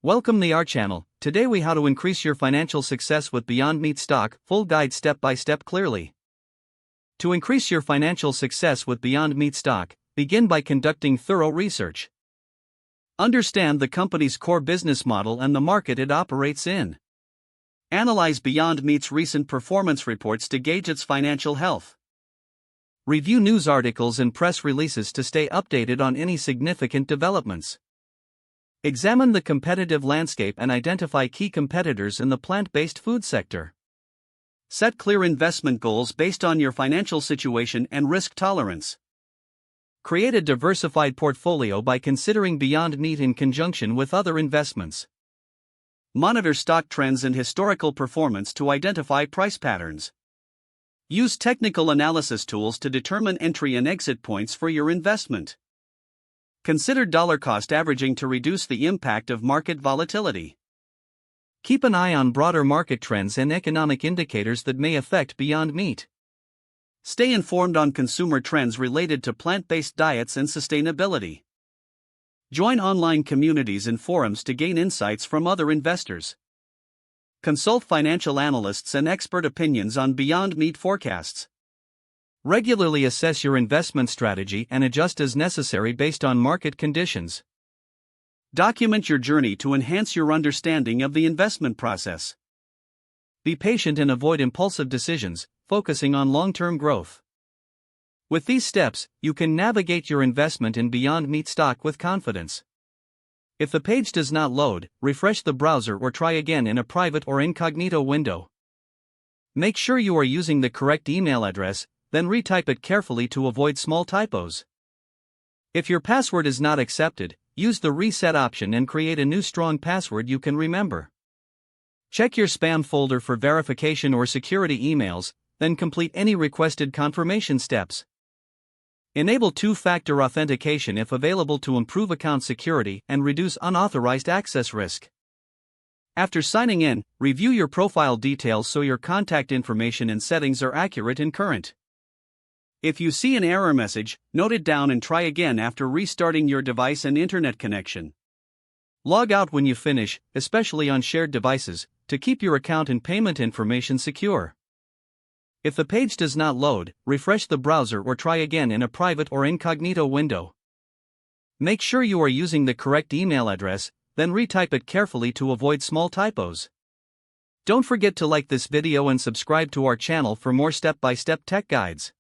Welcome to our channel. Today we how to increase your financial success with Beyond Meat stock, full guide step by step clearly. To increase your financial success with Beyond Meat stock, begin by conducting thorough research. Understand the company's core business model and the market it operates in. Analyze Beyond Meat's recent performance reports to gauge its financial health. Review news articles and press releases to stay updated on any significant developments. Examine the competitive landscape and identify key competitors in the plant-based food sector. Set clear investment goals based on your financial situation and risk tolerance. Create a diversified portfolio by considering Beyond Meat in conjunction with other investments. Monitor stock trends and historical performance to identify price patterns. Use technical analysis tools to determine entry and exit points for your investment. Consider dollar cost averaging to reduce the impact of market volatility. Keep an eye on broader market trends and economic indicators that may affect Beyond Meat. Stay informed on consumer trends related to plant-based diets and sustainability. Join online communities and forums to gain insights from other investors. Consult financial analysts and expert opinions on Beyond Meat forecasts. Regularly assess your investment strategy and adjust as necessary based on market conditions. Document your journey to enhance your understanding of the investment process. Be patient and avoid impulsive decisions, focusing on long-term growth. With these steps, you can navigate your investment in Beyond Meat stock with confidence. If the page does not load, refresh the browser or try again in a private or incognito window. Make sure you are using the correct email address, then retype it carefully to avoid small typos. If your password is not accepted, use the reset option and create a new strong password you can remember. Check your spam folder for verification or security emails, then complete any requested confirmation steps. Enable two-factor authentication if available to improve account security and reduce unauthorized access risk. After signing in, review your profile details so your contact information and settings are accurate and current. If you see an error message, note it down and try again after restarting your device and internet connection. Log out when you finish, especially on shared devices, to keep your account and payment information secure. If the page does not load, refresh the browser or try again in a private or incognito window. Make sure you are using the correct email address, then retype it carefully to avoid small typos. Don't forget to like this video and subscribe to our channel for more step-by-step tech guides.